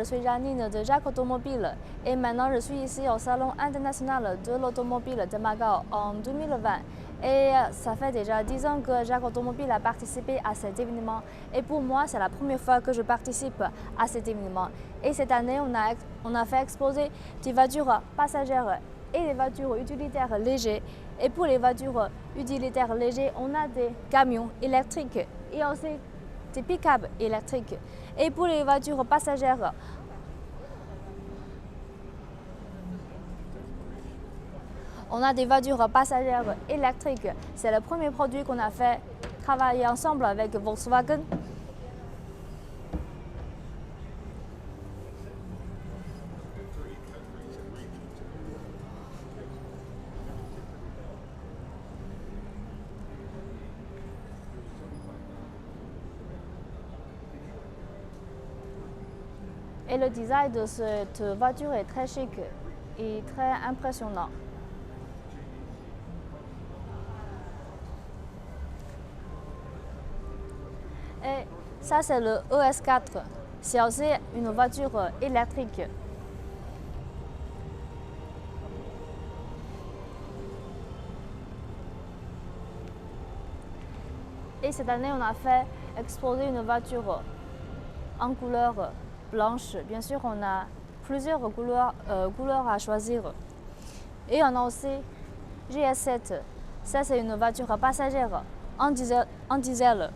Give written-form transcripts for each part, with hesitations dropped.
je suis Janine de Jacques Automobile et maintenant je suis ici au Salon international de l'automobile de Macao en 2020. Et ça fait déjà 10 ans que Jacques Automobile a participé à cet événement. Et pour moi, c'est la première fois que je participe à cet événement. Et cette année, on a fait exposer des voitures passagères et des voitures utilitaires légers. Et pour les voitures utilitaires légers, on a des camions électriques et aussi des pick-up électriques. Et pour les voitures passagères, on a des voitures passagères électriques. C'est le premier produit qu'on a fait travailler ensemble avec Volkswagen. Et le design de cette voiture est très chic et très impressionnant. Et ça, c'est le ES4. C'est aussi une voiture électrique. Et cette année, on a fait exposer une voiture en couleur blanche. Bien sûr, on a plusieurs couleurs à choisir. Et on a aussi GS7. Ça, c'est une voiture passagère en diesel.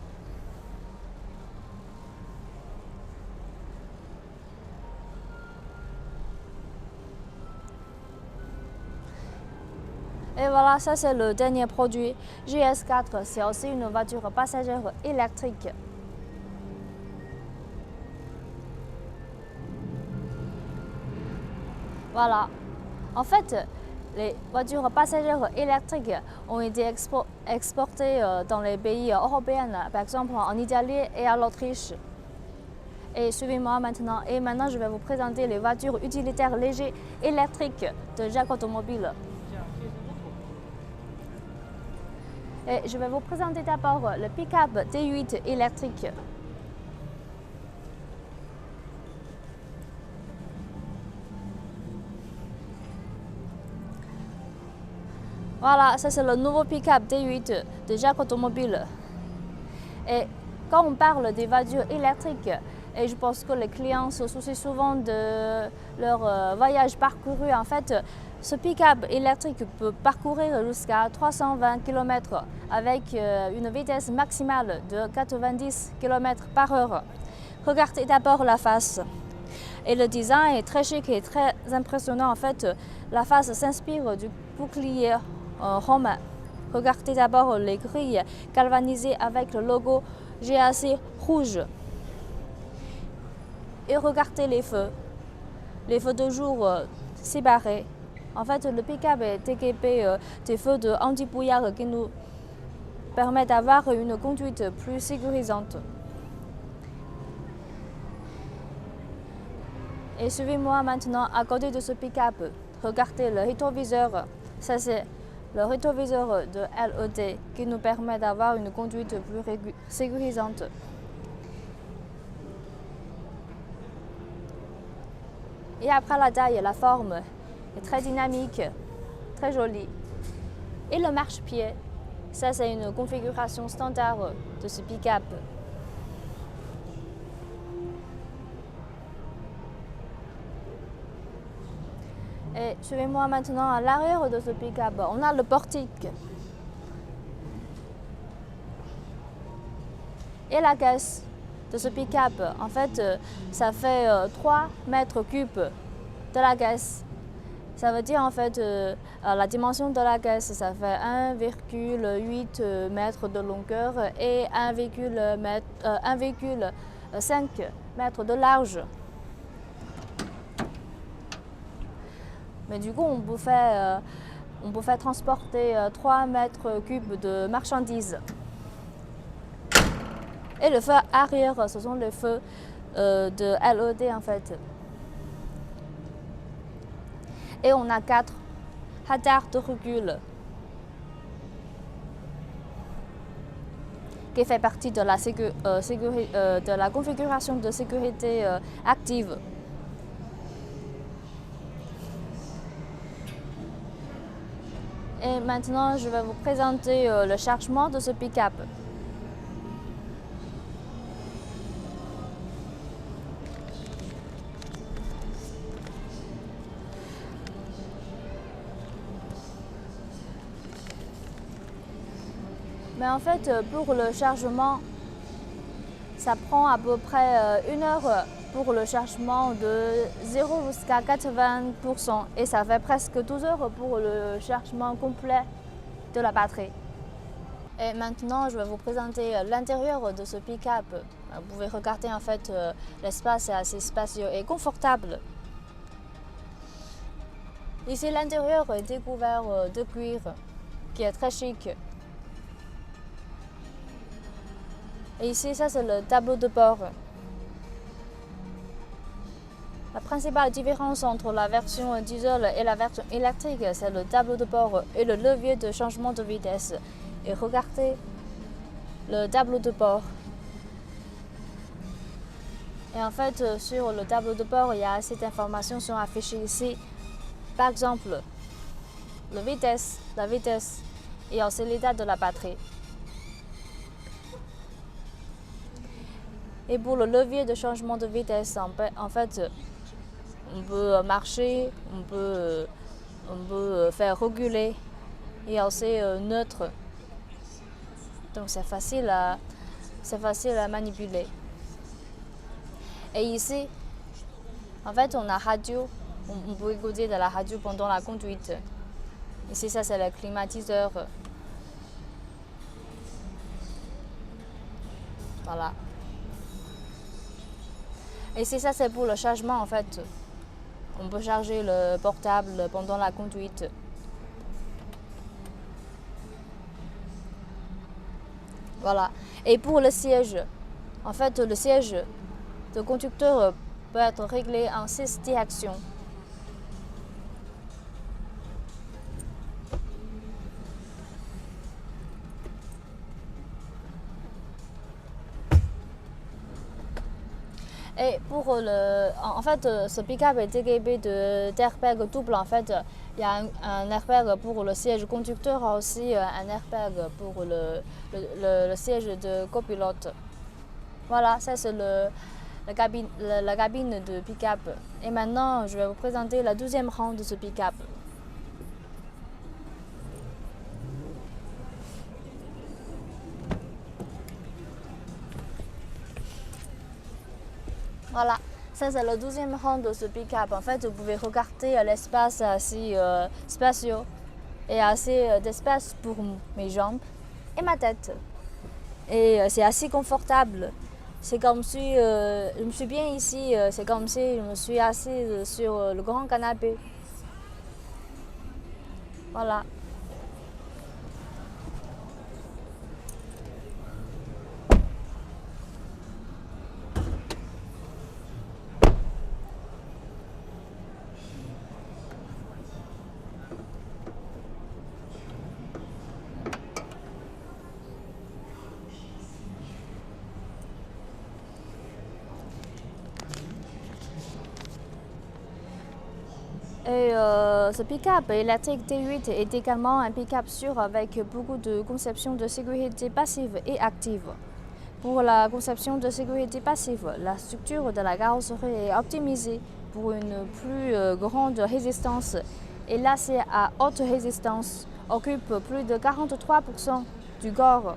Et voilà, ça c'est le dernier produit. GS4, c'est aussi une voiture passagère électrique. Voilà. En fait, les voitures passagères électriques ont été exportées dans les pays européens, par exemple en Italie et à l'Autriche. Et suivez-moi maintenant. Et maintenant, je vais vous présenter les voitures utilitaires légers électriques de Jacques Automobile. Et je vais vous présenter d'abord le pick-up D8 électrique. Voilà, ça c'est le nouveau pick-up D8 de Jacques Automobile. Et quand on parle des voitures électriques, et je pense que les clients se soucient souvent de leur voyage parcouru, en fait, ce pick-up électrique peut parcourir jusqu'à 320 km avec une vitesse maximale de 90 km par heure. Regardez d'abord la face. Et le design est très chic et très impressionnant. En fait, la face s'inspire du bouclier romain. Regardez d'abord les grilles galvanisées avec le logo GAC rouge. Et regardez les feux. Les feux de jour séparés. En fait, le pick-up est équipé des feux de anti-brouillard qui nous permettent d'avoir une conduite plus sécurisante. Et suivez-moi maintenant à côté de ce pick-up. Regardez le rétroviseur. Ça, c'est le rétroviseur de LED qui nous permet d'avoir une conduite plus sécurisante. Et après la taille, la forme est très dynamique, très jolie. Et le marchepied, ça c'est une configuration standard de ce pick-up. Et suivez-moi maintenant à l'arrière de ce pick-up. On a le portique. Et la caisse de ce pick-up, en fait, ça fait 3 mètres cubes de la caisse. Ça veut dire en fait la dimension de la caisse, ça fait 1,8 mètres de longueur et 1,5 mètres de large. Mais du coup, on peut faire transporter 3 mètres cubes de marchandises. Et le feu arrière, ce sont les feux de LED en fait. Et on a 4 radars de recul qui fait partie de la configuration de sécurité active. Et maintenant, je vais vous présenter le chargement de ce pick-up. Mais en fait, pour le chargement, ça prend à peu près 1 heure pour le chargement de 0 jusqu'à 80% et ça fait presque 12 heures pour le chargement complet de la batterie. Et maintenant, je vais vous présenter l'intérieur de ce pick-up. Vous pouvez regarder en fait, l'espace est assez spacieux et confortable. Ici, l'intérieur est découvert de cuir qui est très chic. Et ici, ça c'est le tableau de bord. La principale différence entre la version diesel et la version électrique, c'est le tableau de bord et le levier de changement de vitesse. Et regardez le tableau de bord. Et en fait, sur le tableau de bord, il y a assez d'informations qui sont affichées ici. Par exemple, la vitesse et aussi l'état de la batterie. Et pour le levier de changement de vitesse, en fait, on peut marcher, on peut faire reculer et aussi neutre. Donc c'est facile à manipuler. Et ici, en fait, on a radio. On peut écouter de la radio pendant la conduite. Ici, ça c'est le climatiseur. Voilà. Et ici, ça c'est pour le chargement en fait. On peut charger le portable pendant la conduite. Voilà. Et pour le siège, en fait, le siège de conducteur peut être réglé en 6 directions. Et pour en fait, ce pick-up est équipé d'airbag double. En fait, il y a un airbag pour le siège conducteur, aussi un airbag pour le siège de copilote. Voilà, ça c'est la cabine de pick-up. Et maintenant, je vais vous présenter la deuxième rang de ce pick-up. Voilà, ça c'est le 12e rang de ce pick-up. En fait, vous pouvez regarder l'espace assez spacieux et assez d'espace pour mes jambes et ma tête. Et c'est assez confortable. C'est comme si je me suis bien ici, c'est comme si je me suis assise sur le grand canapé. Voilà. Et ce pick-up électrique T8 est également un pick-up sûr avec beaucoup de conceptions de sécurité passive et active. Pour la conception de sécurité passive, la structure de la carrosserie est optimisée pour une plus grande résistance et l'acier à haute résistance occupe plus de 43% du corps.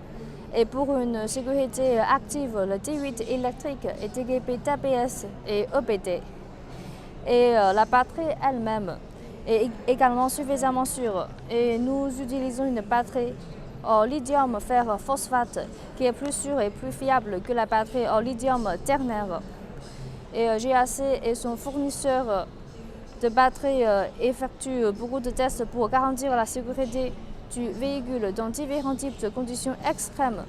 Et pour une sécurité active, le T8 électrique est équipé d'ABS et EPD. Et la batterie elle-même est également suffisamment sûre. Et nous utilisons une batterie au lithium fer phosphate qui est plus sûre et plus fiable que la batterie au lithium ternaire. Et GAC et son fournisseur de batteries effectuent beaucoup de tests pour garantir la sécurité du véhicule dans différents types de conditions extrêmes.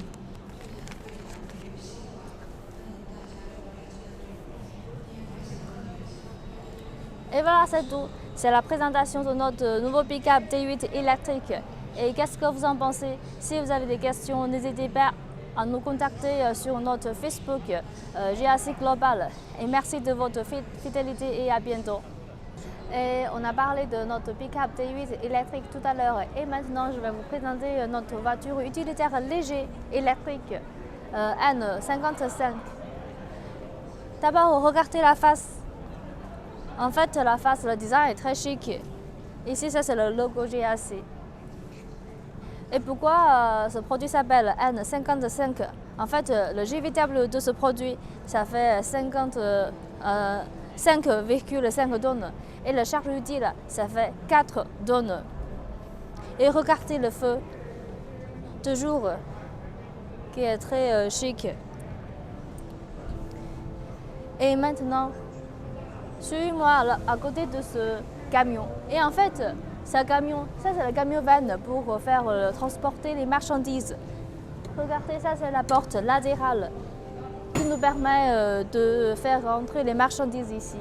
Et voilà, c'est tout. C'est la présentation de notre nouveau pick-up T8 électrique. Et qu'est-ce que vous en pensez? Si vous avez des questions, n'hésitez pas à nous contacter sur notre Facebook GAC Global. Et merci de votre fidélité et à bientôt. Et on a parlé de notre pick-up T8 électrique tout à l'heure. Et maintenant, je vais vous présenter notre voiture utilitaire léger électrique N55. D'abord, regardez la face. En fait, la face, le design est très chic. Ici, ça c'est le logo GAC. Et pourquoi ce produit s'appelle N55? En fait, le GVW de ce produit, ça fait 5,5 tonnes. Et le charge utile, ça fait 4 tonnes. Et regardez le feu, toujours, qui est très chic. Et maintenant, suis-moi à côté de ce camion. Et en fait, ce camion, ça c'est le camion van pour faire transporter les marchandises. Regardez, ça c'est la porte latérale qui nous permet de faire rentrer les marchandises ici.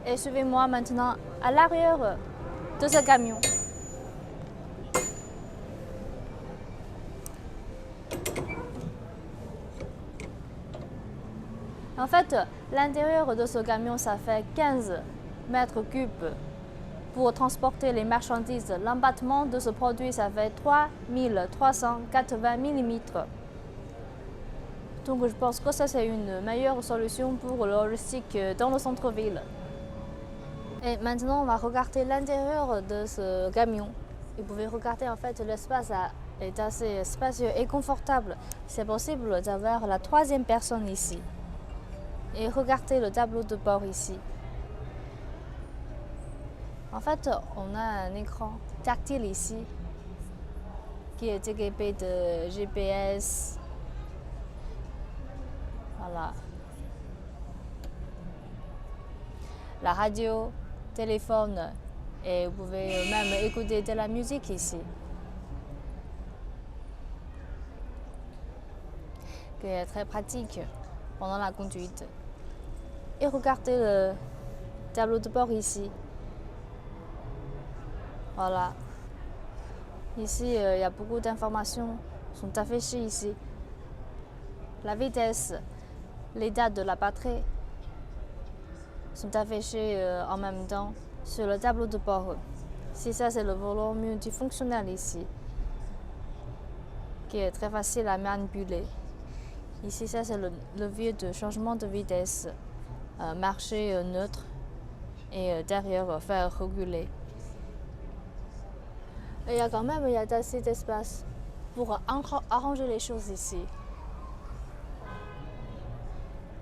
Et suivez-moi maintenant à l'arrière de ce camion. En fait, l'intérieur de ce camion, ça fait 15 mètres cubes pour transporter les marchandises. L'embattement de ce produit, ça fait 3380 mm. Donc je pense que ça c'est une meilleure solution pour le logistique dans le centre-ville. Et maintenant, on va regarder l'intérieur de ce camion. Vous pouvez regarder, en fait, l'espace est assez spacieux et confortable. C'est possible d'avoir la troisième personne ici. Et regardez le tableau de bord ici. En fait, on a un écran tactile ici qui est équipé de GPS. Voilà. La radio, téléphone, et vous pouvez même écouter de la musique ici. Qui est très pratique pendant la conduite. Et regardez le tableau de bord ici. Voilà. Ici, il y a beaucoup d'informations qui sont affichées ici. La vitesse, l'état de la batterie sont affichés en même temps sur le tableau de bord. Si ça, c'est le volant multifonctionnel ici, qui est très facile à manipuler. Ici, ça, c'est le levier de changement de vitesse, marcher neutre et derrière faire reculer. Et il y a quand même assez d'espace pour arranger les choses ici,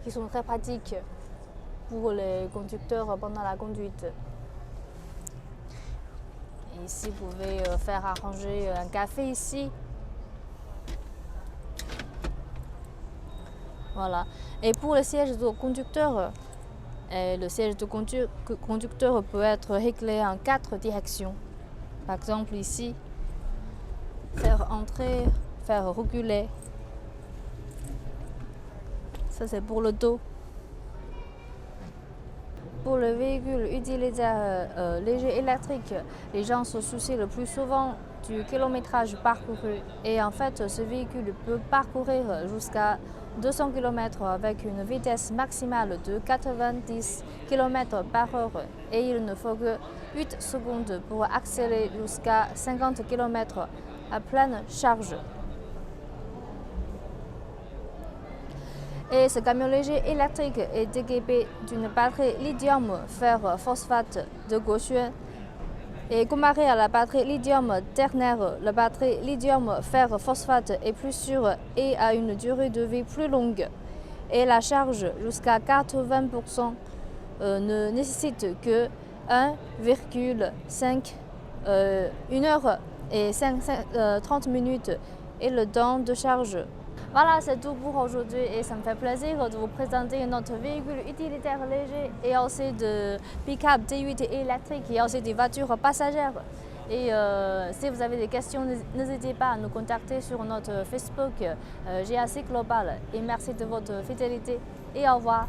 qui sont très pratiques pour les conducteurs pendant la conduite. Et ici, vous pouvez faire arranger un café ici. Voilà. Et pour le siège de conducteur, le siège de conducteur peut être réglé en 4 directions. Par exemple ici, faire entrer, faire reculer. Ça c'est pour le dos. Pour le véhicule utilitaire léger électrique, les gens se soucient le plus souvent du kilométrage parcouru. Et en fait, ce véhicule peut parcourir jusqu'à 200 km avec une vitesse maximale de 90 km par heure. Et il ne faut que 8 secondes pour accélérer jusqu'à 50 km à pleine charge. Et ce camion léger électrique est équipé d'une batterie lithium fer phosphate de Gotion. Et comparé à la batterie lithium ternaire, la batterie lithium fer phosphate est plus sûre et a une durée de vie plus longue. Et la charge jusqu'à 80% ne nécessite que 1,5 1 heure et 30 minutes et le temps de charge. Voilà, c'est tout pour aujourd'hui et ça me fait plaisir de vous présenter notre véhicule utilitaire léger et aussi de pick-up T8 électrique et aussi des voitures passagères. Et si vous avez des questions, n'hésitez pas à nous contacter sur notre Facebook GAC Global. Et merci de votre fidélité et au revoir.